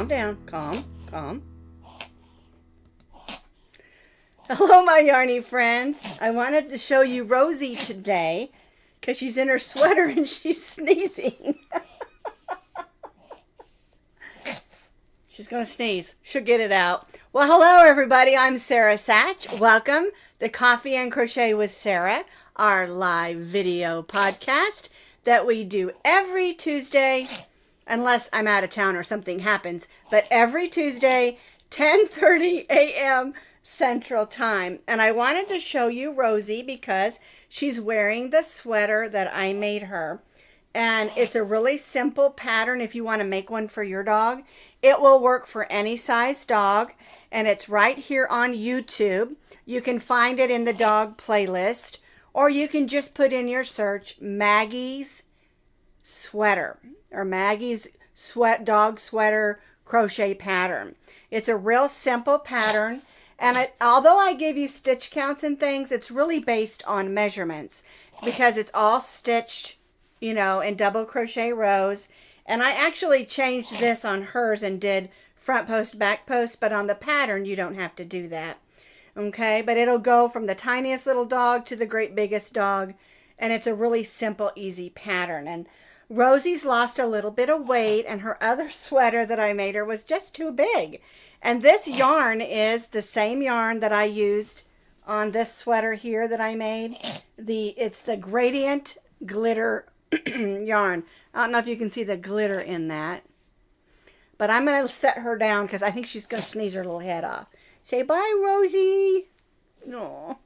calm down. Calm. Hello, my Yarnie friends. I wanted to show you Rosie today because she's in her sweater and she's sneezing. She's going to sneeze. She'll get it out. Well, hello, everybody. I'm Sara Sach. Welcome to Coffee and Crochet with Sara, our live video podcast that we do every Tuesday, unless I'm out of town or something happens, but every Tuesday, 10:30 a.m. Central Time. And I wanted to show you Rosie because she's wearing the sweater that I made her. And it's a really simple pattern if you want to make one for your dog. It will work for any size dog. And it's right here on YouTube. You can find it in the dog playlist. Or you can just put in your search Maggie's sweater. Or Maggie's dog sweater crochet pattern. It's a real simple pattern. And although I gave you stitch counts and things, it's really based on measurements. Because it's all stitched, you know, in double crochet rows. And I actually changed this on hers and did front post, back post, but on the pattern you don't have to do that. Okay, but it'll go from the tiniest little dog to the great biggest dog, and it's a really simple, easy pattern. And Rosie's lost a little bit of weight, and her other sweater that I made her was just too big. And this yarn is the same yarn that I used on this sweater here that I made. It's the Gradient Glitter yarn. I don't know if you can see the glitter in that. But I'm going to set her down because I think she's going to sneeze her little head off. Say bye, Rosie. Oh.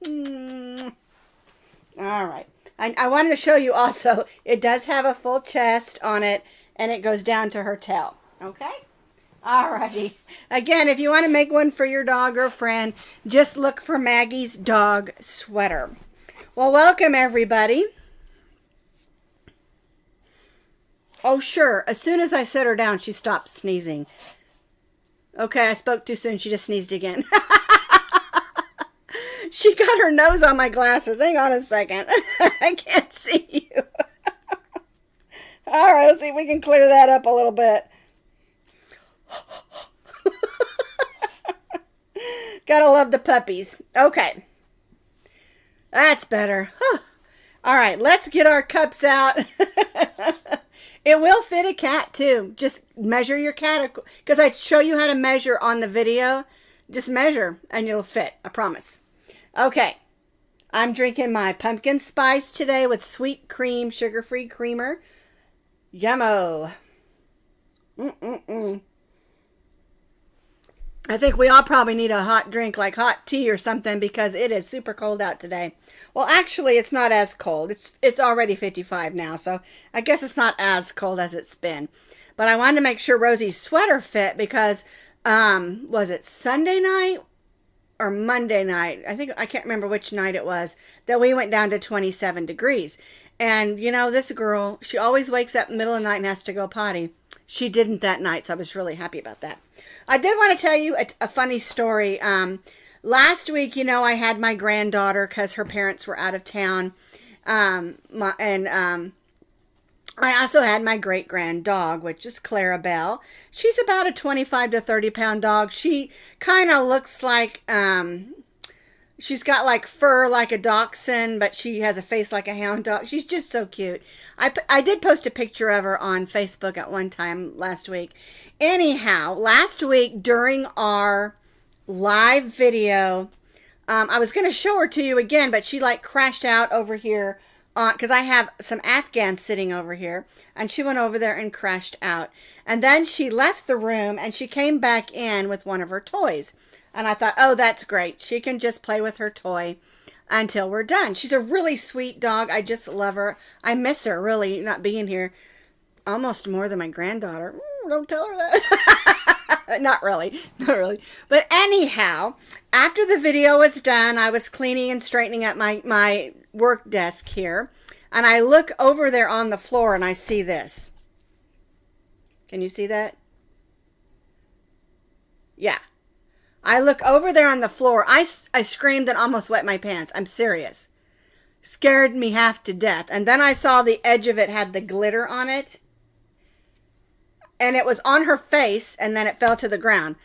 All right. I wanted to show you also, it does have a full chest on it, and it goes down to her tail. Okay? All righty. Again, if you want to make one for your dog or friend, just look for Maggie's dog sweater. Well, welcome, everybody. Oh, sure. As soon as I set her down, she stopped sneezing. Okay, I spoke too soon. She just sneezed again. She got her nose on my glasses. Hang on a second. I can't see you. All right, let's see if we can clear that up a little bit. Gotta love the puppies. Okay. That's better. All right, let's get our cups out. It will fit a cat too. Just measure your cat, because I show you how to measure on the video. Just measure and it'll fit, I promise. Okay, I'm drinking my pumpkin spice today with sweet cream, sugar-free creamer. Yummo. I think we all probably need a hot drink, like hot tea or something, because it is super cold out today. Well, actually, it's not as cold. It's already 55 now, so I guess it's not as cold as it's been. But I wanted to make sure Rosie's sweater fit because, was it Sunday night or Monday night? I can't remember which night it was, that we went down to 27 degrees. And, you know, this girl, she always wakes up in the middle of the night and has to go potty. She didn't that night, so I was really happy about that. I did want to tell you a funny story. Last week, you know, I had my granddaughter because her parents were out of town. I also had my great-grand dog, which is Clarabelle. She's about a 25 to 30-pound dog. She kind of looks like... she's got like fur like a dachshund, but she has a face like a hound dog. She's just so cute. I did post a picture of her on Facebook at one time last week. Anyhow, last week during our live video, I was going to show her to you again, but she like crashed out over here because I have some Afghans sitting over here, and she went over there and crashed out. And then she left the room and she came back in with one of her toys. And I thought, oh, that's great. She can just play with her toy until we're done. She's a really sweet dog. I just love her. I miss her, really, not being here. Almost more than my granddaughter. Don't tell her that. Not really. Not really. But anyhow, after the video was done, I was cleaning and straightening up my work desk here. And I look over there on the floor and I see this. Can you see that? Yeah. I look over there on the floor. I screamed and almost wet my pants. I'm serious. Scared me half to death. And then I saw the edge of it had the glitter on it. and it was on her face, and then it fell to the ground.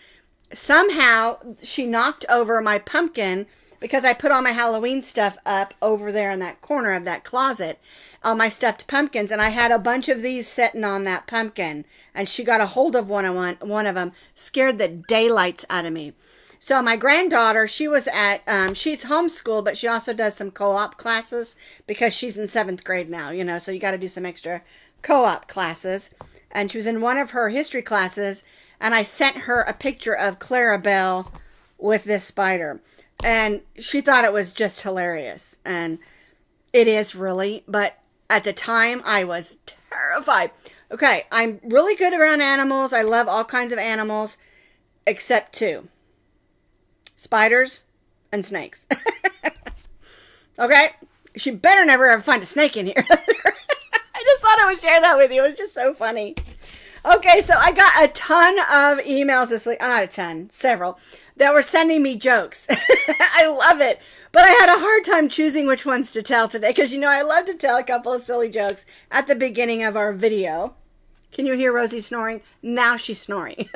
Somehow she knocked over my pumpkin because I put all my Halloween stuff up over there in that corner of that closet, all my stuffed pumpkins, and I had a bunch of these sitting on that pumpkin, and she got a hold of one of them, scared the daylights out of me. So my granddaughter, she was at, she's homeschooled, but she also does some co-op classes because she's in 7th grade now, you know, so you got to do some extra co-op classes. And she was in one of her history classes, and I sent her a picture of Clarabelle with this spider. And she thought it was just hilarious. And it is really, but at the time I was terrified. Okay, I'm really good around animals. I love all kinds of animals, except 2. Spiders and snakes. Okay? She better never ever find a snake in here. I just thought I would share that with you. It was just so funny. Okay, so I got a ton of emails this week. Not a ton, several, that were sending me jokes. I love it. But I had a hard time choosing which ones to tell today because, you know, I love to tell a couple of silly jokes at the beginning of our video. Can you hear Rosie snoring? Now she's snoring.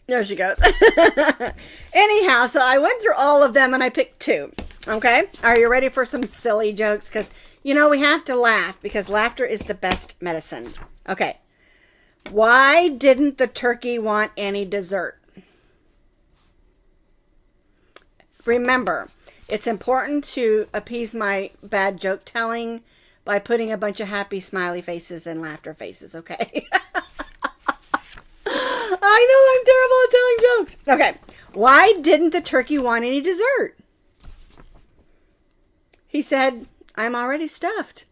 There she goes. Anyhow, so I went through all of them and I picked 2. Okay? Are you ready for some silly jokes? Because, you know, we have to laugh because laughter is the best medicine. Okay. Why didn't the turkey want any dessert? Remember, it's important to appease my bad joke telling by putting a bunch of happy smiley faces and laughter faces, okay? I know I'm terrible at telling jokes. Okay. Why didn't the turkey want any dessert? He said, I'm already stuffed.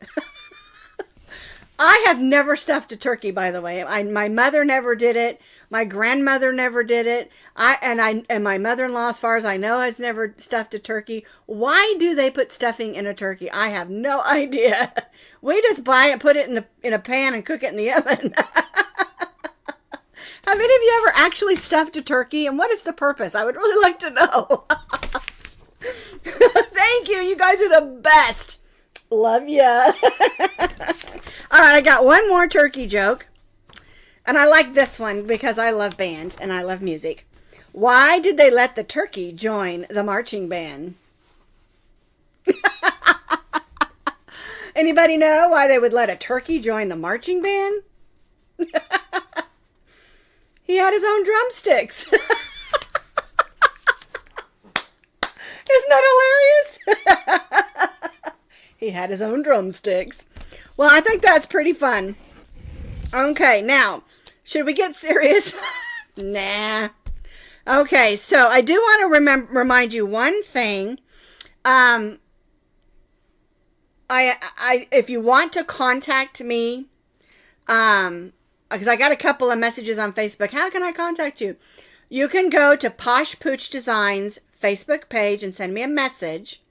I have never stuffed a turkey, by the way. My mother never did it. My grandmother never did it. And my mother-in-law, as far as I know, has never stuffed a turkey. Why do they put stuffing in a turkey? I have no idea. We just buy it, put it in a pan and cook it in the oven. Have any of you ever actually stuffed a turkey? And what is the purpose? I would really like to know. Thank you. You guys are the best. Love ya. All right, I got one more turkey joke. And I like this one because I love bands and I love music. Why did they let the turkey join the marching band? Anybody know why they would let a turkey join the marching band? He had his own drumsticks. Isn't that hilarious? He had his own drumsticks. Well, I think that's pretty fun. Okay, now, should we get serious? Nah. Okay, so I do want to remind you one thing. If you want to contact me, because I got a couple of messages on Facebook. How can I contact you? You can go to Posh Pooch Designs Facebook page and send me a message.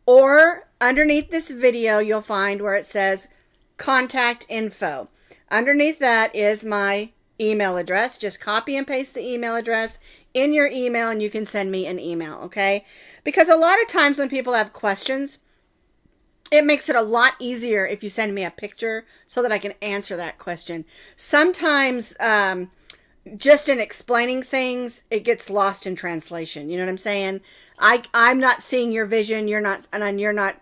Or underneath this video, you'll find where it says contact info. Underneath that is my email address. Just copy and paste the email address in your email and you can send me an email, okay? Because a lot of times when people have questions, it makes it a lot easier if you send me a picture so that I can answer that question. Sometimes, just in explaining things, it gets lost in translation. You know what I'm saying? I'm not seeing your vision. You're not, and you're not,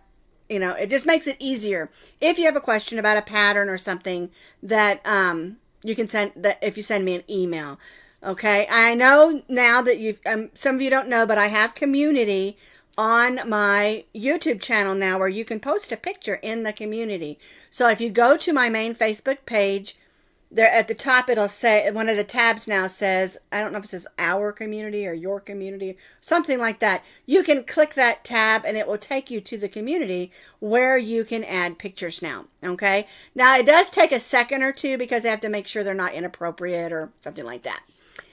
you know, it just makes it easier. If you have a question about a pattern or something that, you can send that if you send me an email. Okay. I know now that some of you don't know, but I have community on my YouTube channel now where you can post a picture in the community. So if you go to my main Facebook page, there at the top it'll say, one of the tabs now says, I don't know if it says our community or your community, something like that. You can click that tab and it will take you to the community where you can add pictures now. Okay. Now it does take a second or two because I have to make sure they're not inappropriate or something like that.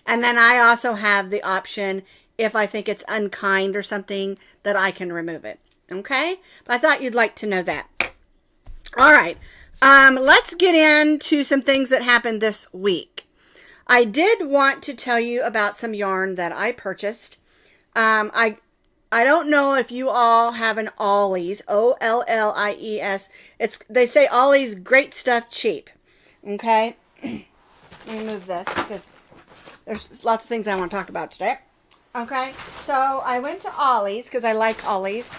And then I also have the option, if I think it's unkind or something, that I can remove it. Okay? But I thought you'd like to know that. All right. Let's get into some things that happened this week. I did want to tell you about some yarn that I purchased. I I don't know if you all have an Ollies, Ollies. They say Ollies, great stuff, cheap. Okay, let me move this because there's lots of things I want to talk about today. Okay, so I went to Ollies because I like Ollies.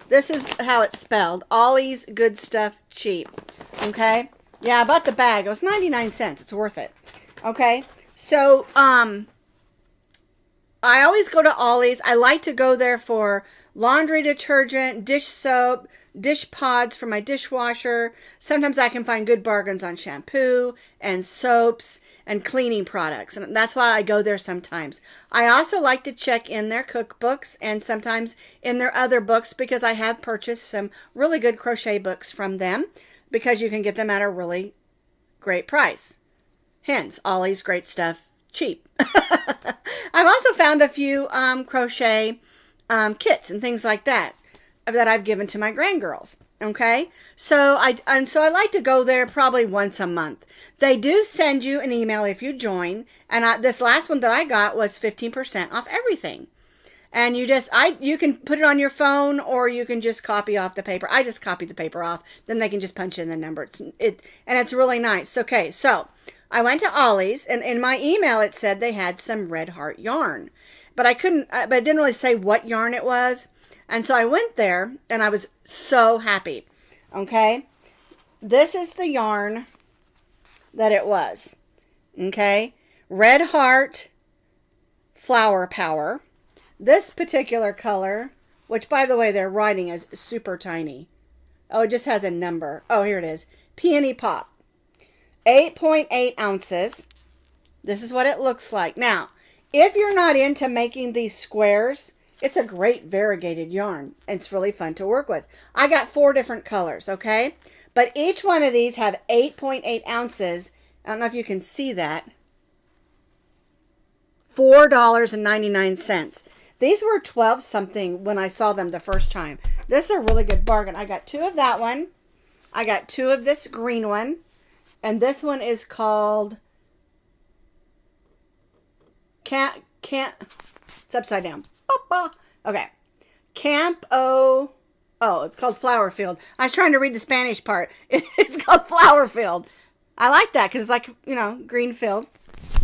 This is how it's spelled. Ollies, good stuff, cheap. Okay, yeah, I bought the bag. It was 99 cents. It's worth it. Okay, so I always go to Ollies. I like to go there for laundry detergent, dish soap, dish pods for my dishwasher. Sometimes I can find good bargains on shampoo and soaps and cleaning products. And that's why I go there sometimes. I also like to check in their cookbooks and sometimes in their other books because I have purchased some really good crochet books from them because you can get them at a really great price. Hence, Ollies, great stuff, cheap. I've also found a few crochet kits and things like that I've given to my grandgirls. Okay, so I like to go there probably once a month. They do send you an email if you join, and this last one that I got was 15% off everything. And you can put it on your phone or you can just copy off the paper. I just copy the paper off, then they can just punch in the number. It's really nice. Okay, so I went to Ollie's, and in my email it said they had some Red Heart yarn, but it didn't really say what yarn it was, and so I went there, and I was so happy. Okay, this is the yarn that it was. Okay, Red Heart Flower Power. This particular color, which by the way their writing is super tiny. Oh, it just has a number. Oh, here it is. Peony Pop. 8.8 ounces. This is what it looks like. Now, if you're not into making these squares, it's a great variegated yarn. It's really fun to work with. I got 4 different colors, okay? But each one of these have 8.8 ounces. I don't know if you can see that. $4.99. These were 12 something when I saw them the first time. This is a really good bargain. I got 2 of that one. I got 2 of this green one. And this one is called it's upside down. Okay. It's called Flower Field. I was trying to read the Spanish part. It's called Flower Field. I like that because it's like, green field.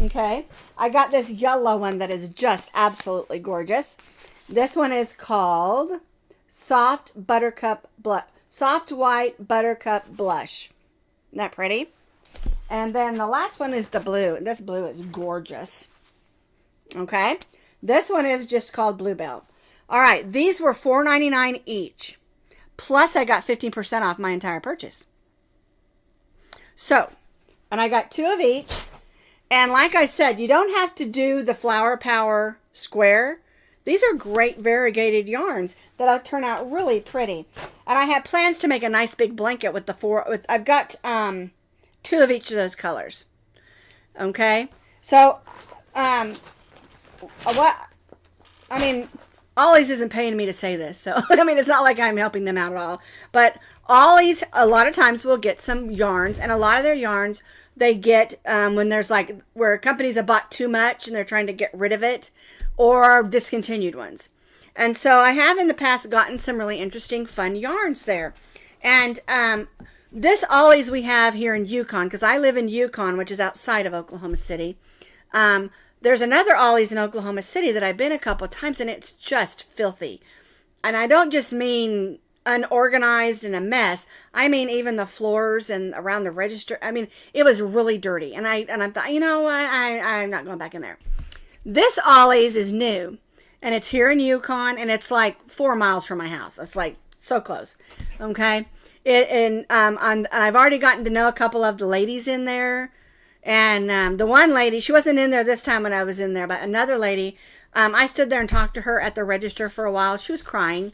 Okay. I got this yellow one that is just absolutely gorgeous. This one is called Soft White Buttercup Blush. Isn't that pretty? And then the last one is the blue. This blue is gorgeous. Okay. This one is just called Bluebell. All right. These were $4.99 each. Plus I got 15% off my entire purchase. So, and I got 2 of each. And like I said, you don't have to do the Flower Power square. These are great variegated yarns that'll turn out really pretty. And I have plans to make a nice big blanket with the 4. I've got 2 of each of those colors. Okay, so Ollies isn't paying me to say this, so it's not like I'm helping them out at all. But Ollies a lot of times will get some yarns, and a lot of their yarns they get when there's where companies have bought too much and they're trying to get rid of it, or discontinued ones. And so I have in the past gotten some really interesting, fun yarns there. And this Ollies we have here in Yukon, because I live in Yukon, which is outside of Oklahoma City. There's another Ollies in Oklahoma City that I've been a couple of times, and it's just filthy. And I don't just mean unorganized and a mess. I mean even the floors and around the register. It was really dirty. And I thought, I'm not going back in there. This Ollies is new, and it's here in Yukon, and it's like 4 miles from my house. It's like so close. Okay. I've already gotten to know a couple of the ladies in there. And the one lady, she wasn't in there this time when I was in there, but another lady, I stood there and talked to her at the register for a while. She was crying.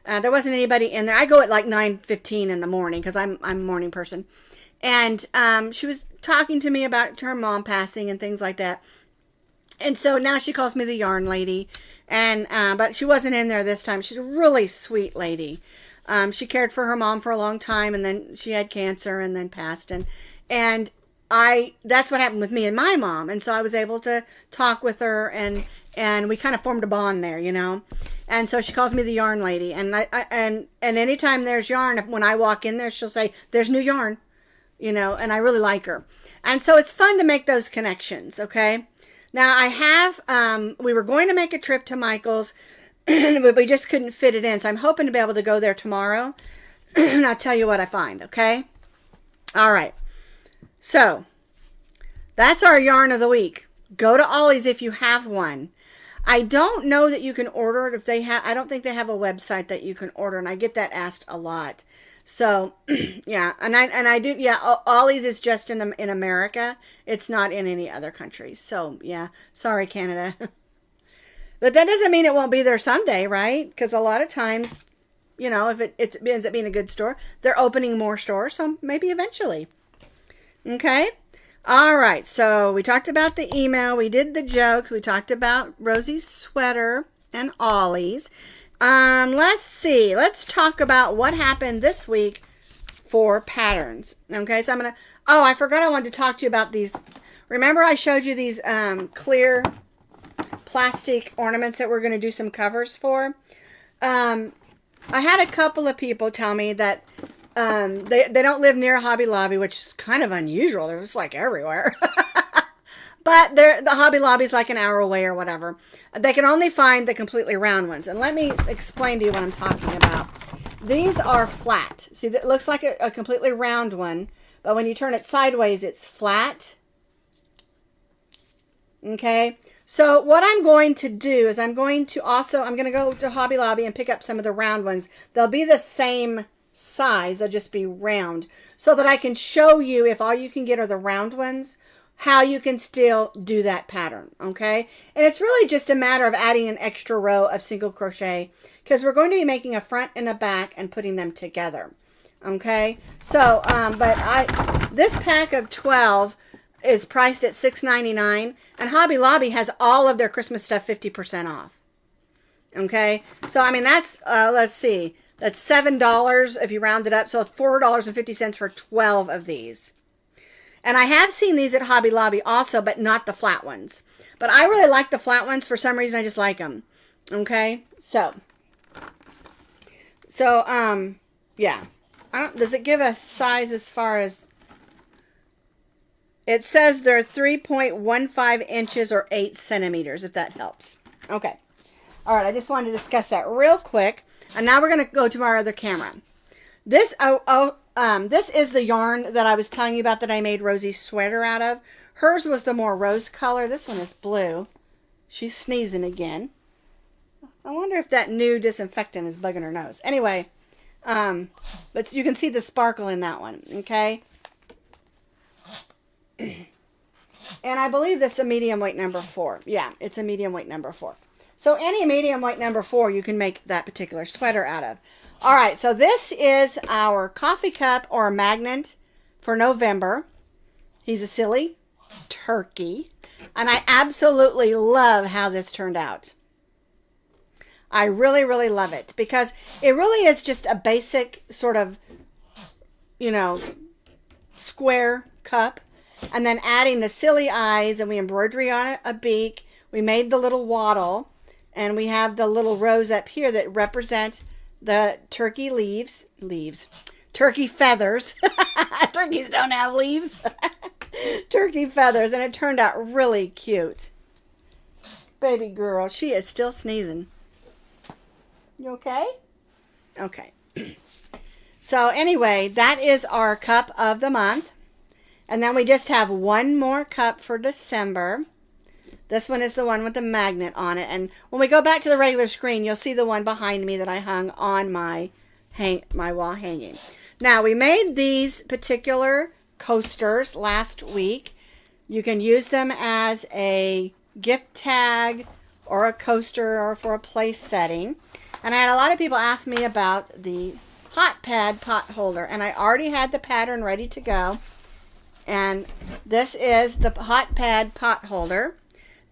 There wasn't anybody in there. I go at like 9:15 in the morning because I'm a morning person. And she was talking to me about her mom passing and things like that. And so now she calls me the yarn lady. And but she wasn't in there this time. She's a really sweet lady. She cared for her mom for a long time, and then she had cancer and then passed. And that's what happened with me and my mom. And so I was able to talk with her, and we kind of formed a bond there, you know. And so she calls me the yarn lady. And and anytime there's yarn, when I walk in there, she'll say, there's new yarn, you know, and I really like her. And so it's fun to make those connections. Okay. Now I have, we were going to make a trip to Michael's, but we just couldn't fit it in. So I'm hoping to be able to go there tomorrow. And I'll tell you what I find. Okay. All right. So that's our yarn of the week. Go to Ollies if you have one. I don't know that you can order it if they have. I don't think they have a website that you can order, and I get that asked a lot. So yeah, and I do. Yeah, Ollies is just in America. It's not in any other countries. So yeah, sorry Canada. But that doesn't mean it won't be there someday, right? Because a lot of times, you know, if it ends up being a good store, they're opening more stores. So maybe eventually. Okay. All right. So we talked about the email. We did the jokes. We talked about Rosie's sweater and Ollies. Let's see. Let's talk about what happened this week for patterns. Okay. So I'm going to, oh, I forgot I wanted to talk to you about these. Remember I showed you these clear plastic ornaments that we're going to do some covers for. I had a couple of people tell me that they don't live near Hobby Lobby, which is kind of unusual. They're just like everywhere. But the Hobby Lobby's like an hour away or whatever. They can only find the completely round ones. And let me explain to you what I'm talking about. These are flat. See, it looks like a completely round one, but when you turn it sideways, it's flat. Okay. So what I'm going to do is I'm going to go to Hobby Lobby and pick up some of the round ones. They'll be the same size. They'll just be round so that I can show you, if all you can get are the round ones, how you can still do that pattern. Okay. And it's really just a matter of adding an extra row of single crochet because we're going to be making a front and a back and putting them together. Okay. So, this pack of 12 is priced at $6.99, and Hobby Lobby has all of their Christmas stuff 50% off. Okay, so I mean that's let's see, that's $7 if you round it up, so it's $4.50 for 12 of these. And I have seen these at Hobby Lobby also, but not the flat ones. But I really like the flat ones for some reason. I just like them. Okay, so yeah. Does it give a size as far as? It says they're 3.15 inches or 8 centimeters, if that helps. Okay. All right, I just wanted to discuss that real quick. And now we're going to go to our other camera. This is the yarn that I was telling you about that I made Rosie's sweater out of. Hers was the more rose color. This one is blue. She's sneezing again. I wonder if that new disinfectant is bugging her nose. Anyway, but you can see the sparkle in that one, okay? And I believe this is a medium weight number 4. Yeah, it's a medium weight number 4. So any medium weight number 4 you can make that particular sweater out of. All right, so this is our coffee cup or magnet for November. He's a silly turkey. And I absolutely love how this turned out. I really, really love it because it really is just a basic sort of, you know, square cup. And then adding the silly eyes, and we embroidery on it a beak. We made the little wattle, and we have the little rows up here that represent the turkey turkey feathers. Turkeys don't have leaves. Turkey feathers, and it turned out really cute. Baby girl, she is still sneezing. You okay? Okay. So anyway, that is our cup of the month. And then we just have one more cup for December. This one is the one with the magnet on it. And when we go back to the regular screen, you'll see the one behind me that I hung on my wall hanging. Now, we made these particular coasters last week. You can use them as a gift tag or a coaster or for a place setting. And I had a lot of people ask me about the hot pad pot holder. And I already had the pattern ready to go. And this is the hot pad pot holder.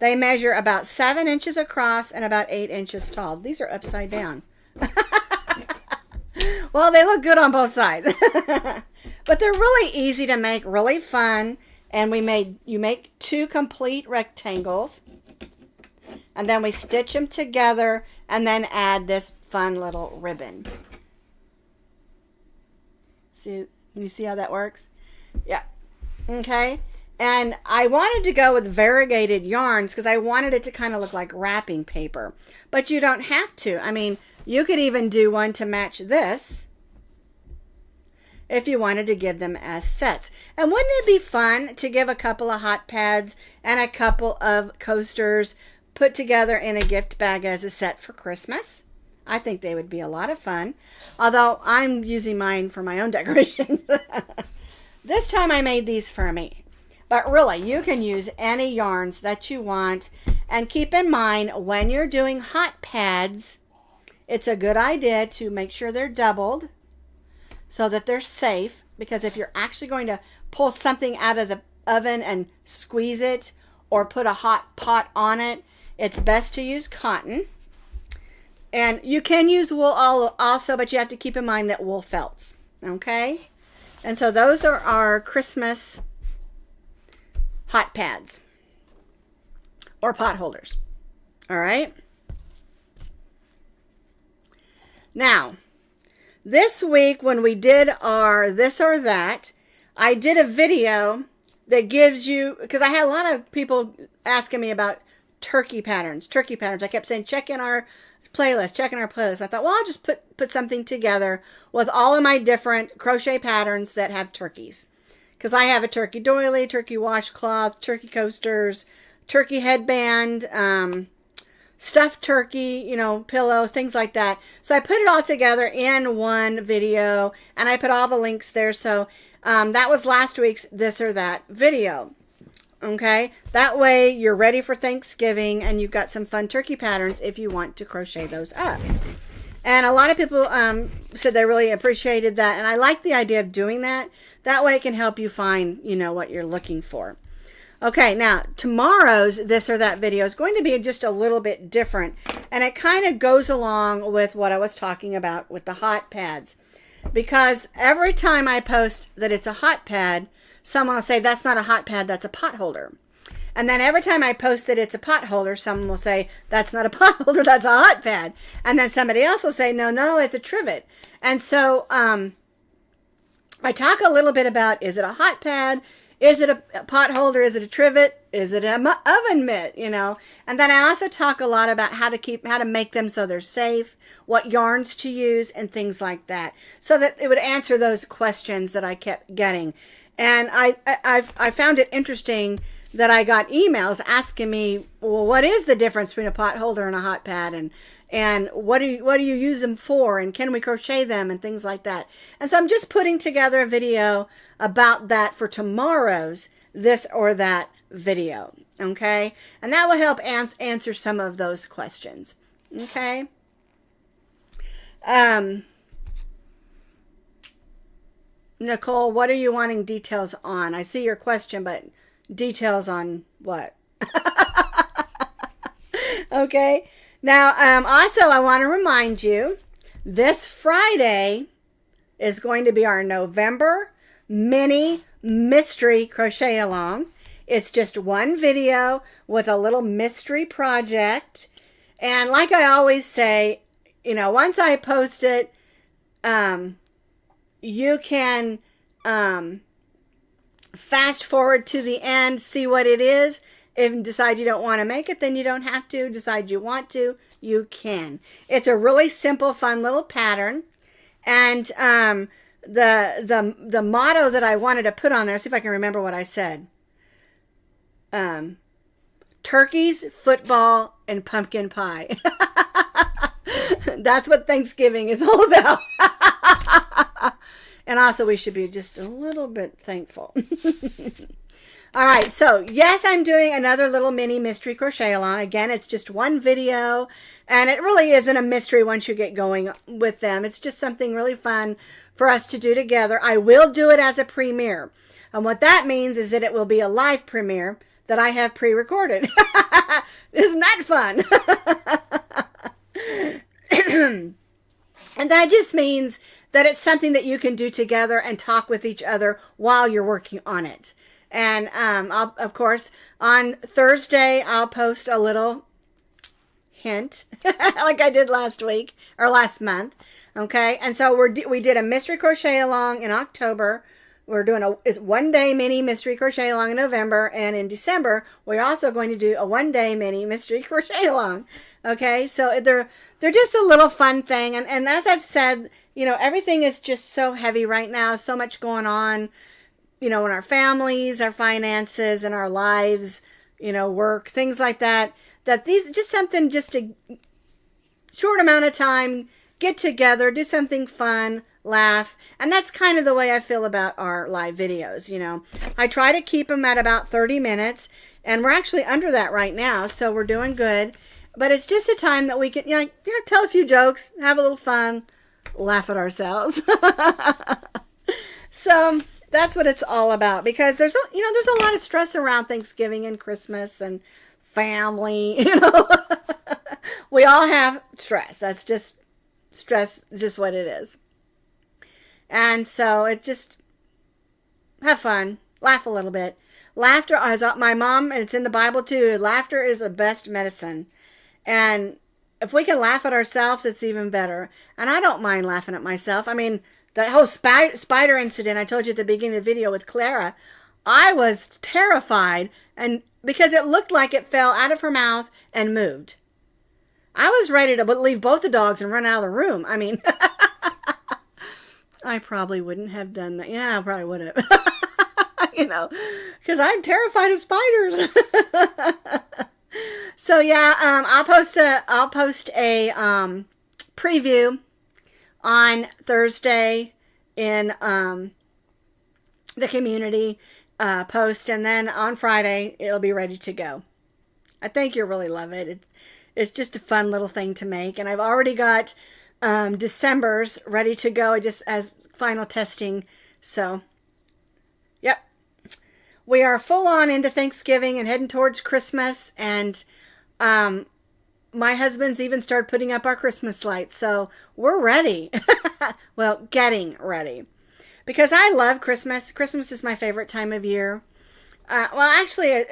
They measure about 7 inches across and about 8 inches tall. These are upside down. Well, they look good on both sides. But they're really easy to make, really fun. And you make 2 complete rectangles, and then we stitch them together and then add this fun little ribbon. See, can you see how that works? Yeah. Okay. And I wanted to go with variegated yarns because I wanted it to kind of look like wrapping paper. But you don't have to. I mean, you could even do one to match this if you wanted to give them as sets. And wouldn't it be fun to give a couple of hot pads and a couple of coasters put together in a gift bag as a set for Christmas? I think they would be a lot of fun. Although I'm using mine for my own decorations. This time I made these for me. But really, you can use any yarns that you want. And keep in mind, when you're doing hot pads, it's a good idea to make sure they're doubled so that they're safe. Because if you're actually going to pull something out of the oven and squeeze it or put a hot pot on it, it's best to use cotton. And you can use wool also, but you have to keep in mind that wool felts. Okay? And so those are our Christmas hot pads or pot holders. All right. Now, this week when we did our this or that, I did a video that gives you, because I had a lot of people asking me about turkey patterns. I kept saying, check in our playlist. I thought, well, I'll just put something together with all of my different crochet patterns that have turkeys. Because I have a turkey doily, turkey washcloth, turkey coasters, turkey headband, stuffed turkey, pillows, things like that. So I put it all together in one video, and I put all the links there. So that was last week's this or that video. Okay, that way you're ready for Thanksgiving, and you've got some fun turkey patterns if you want to crochet those up. And a lot of people said they really appreciated that, and I like the idea of doing that. That way it can help you find, what you're looking for. Okay, now tomorrow's this or that video is going to be just a little bit different, and it kind of goes along with what I was talking about with the hot pads. Because every time I post that it's a hot pad, someone will say, that's not a hot pad, that's a pot holder. And then every time I post that it's a pot holder, someone will say, that's not a pot holder, that's a hot pad. And then somebody else will say, no, it's a trivet. And so I talk a little bit about, is it a hot pad? Is it a pot holder? Is it a trivet? Is it an oven mitt? And then I also talk a lot about how to make them so they're safe, what yarns to use, and things like that, so that it would answer those questions that I kept getting. And I found it interesting that I got emails asking me, well, what is the difference between a pot holder and a hot pad, and what do you use them for, and can we crochet them, and things like that. And so I'm just putting together a video about that for tomorrow's this or that video. Okay, and that will help answer some of those questions. Okay. Nicole, what are you wanting details on? I see your question, but details on what? Okay. Now, also, I want to remind you, this Friday is going to be our November mini mystery crochet along. It's just one video with a little mystery project. And like I always say, once I post it, you can fast forward to the end, see what it is. If you decide you don't want to make it, then you don't have to. Decide you want to, you can. It's a really simple, fun little pattern. And the motto that I wanted to put on there, see if I can remember what I said. Turkeys, football, and pumpkin pie. That's what Thanksgiving is all about. And also, we should be just a little bit thankful. All right, so yes, I'm doing another little mini mystery crochet along. Again, it's just one video, and it really isn't a mystery once you get going with them. It's just something really fun for us to do together. I will do it as a premiere, and what that means is that it will be a live premiere that I have pre-recorded. Isn't that fun? And that just means that it's something that you can do together and talk with each other while you're working on it. And of course, on Thursday, I'll post a little hint like I did last week or last month. Okay. And so we did a mystery crochet along in October. We're doing it's 1 day mini mystery crochet along in November. And in December, we're also going to do a 1 day mini mystery crochet along. Okay. So they're just a little fun thing. And as I've said, you know, everything is just so heavy right now. So much going on, you know, in our families, our finances, and our lives, you know, work, things like that. That these just something, just a short amount of time, get together, do something fun, laugh. And that's kind of the way I feel about our live videos. You know, I try to keep them at about 30 minutes, and we're actually under that right now. So we're doing good, but it's just a time that we can, you know, tell a few jokes, have a little fun, laugh at ourselves. So that's what it's all about, because there's a lot of stress around Thanksgiving and Christmas and family, you know. We all have stress. That's just stress, just what it is. And so it just have fun, laugh a little bit. Laughter, as my mom, and it's in the Bible too, laughter is the best medicine. And if we can laugh at ourselves, it's even better. And I don't mind laughing at myself. I mean, that whole spider incident I told you at the beginning of the video with Clara, I was terrified, and because it looked like it fell out of her mouth and moved. I was ready to leave both the dogs and run out of the room. I mean, I probably wouldn't have done that. Yeah, I probably would have. You know, because I'm terrified of spiders. So yeah, I'll post a preview on Thursday in the community post, and then on Friday it'll be ready to go. I think you'll really love it. It's just a fun little thing to make, and I've already got December's ready to go, just as final testing. So yep, we are full on into Thanksgiving and heading towards Christmas, and my husband's even started putting up our Christmas lights, so we're ready. Well, getting ready, because I love Christmas. Christmas is my favorite time of year. Well, actually,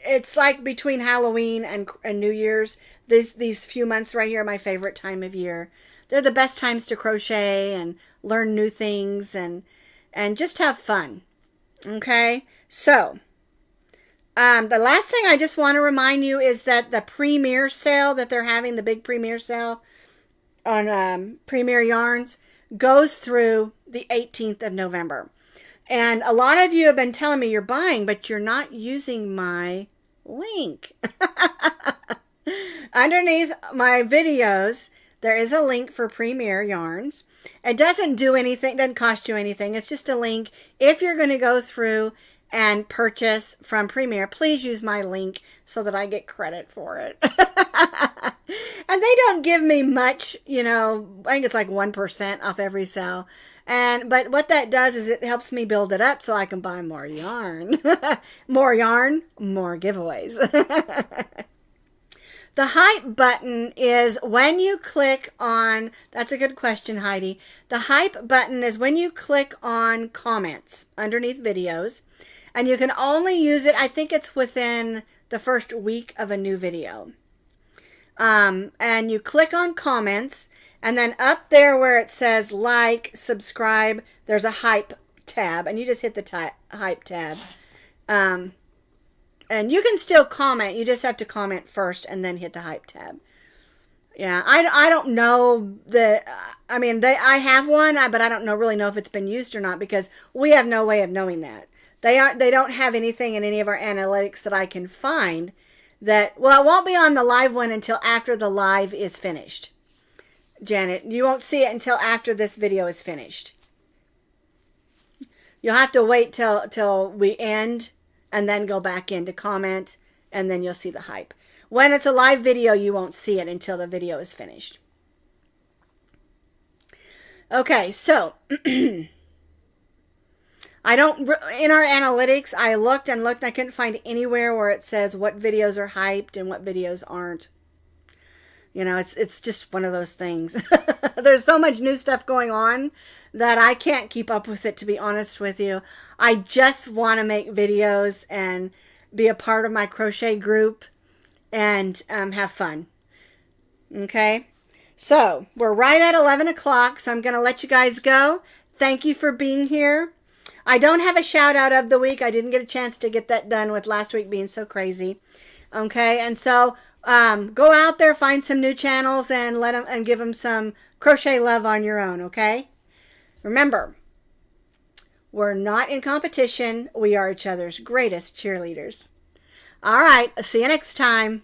it's like between Halloween and New Year's. These few months right here are my favorite time of year. They're the best times to crochet and learn new things and just have fun. Okay, so the last thing I just want to remind you is that the premiere sale that they're having, the big premiere sale on Premier Yarns, goes through the 18th of November. And a lot of you have been telling me you're buying, but you're not using my link. Underneath my videos, there is a link for Premier Yarns. It doesn't do anything, doesn't cost you anything. It's just a link. If you're going to go through and purchase from Premier, please use my link so that I get credit for it. And they don't give me much, you know, I think it's like 1% off every sale. But what that does is it helps me build it up so I can buy more yarn. More yarn, more giveaways. The hype button is when you click on, that's a good question, Heidi. The hype button is when you click on comments underneath videos, and you can only use it, I think it's within the first week of a new video. And you click on comments, and then up there where it says like, subscribe, there's a hype tab, and you just hit the hype tab. And you can still comment. You just have to comment first and then hit the hype tab. Yeah, I don't know I mean, I have one, but I don't really know if it's been used or not, because we have no way of knowing that. They don't have anything in any of our analytics that I can find that, well, it won't be on the live one until after the live is finished. Janet, you won't see it until after this video is finished. You'll have to wait till we end and then go back in to comment, and then you'll see the hype. When it's a live video, you won't see it until the video is finished. Okay, so I don't, in our analytics, I looked and looked, I couldn't find anywhere where it says what videos are hyped and what videos aren't. You know, it's just one of those things. There's so much new stuff going on that I can't keep up with it, to be honest with you. I just want to make videos and be a part of my crochet group and have fun. Okay? So, we're right at 11 o'clock, so I'm going to let you guys go. Thank you for being here. I don't have a shout out of the week. I didn't get a chance to get that done with last week being so crazy. Okay? And so, go out there, find some new channels, and let them and give them some crochet love on your own, okay? Remember, we're not in competition. We are each other's greatest cheerleaders. All right, see you next time.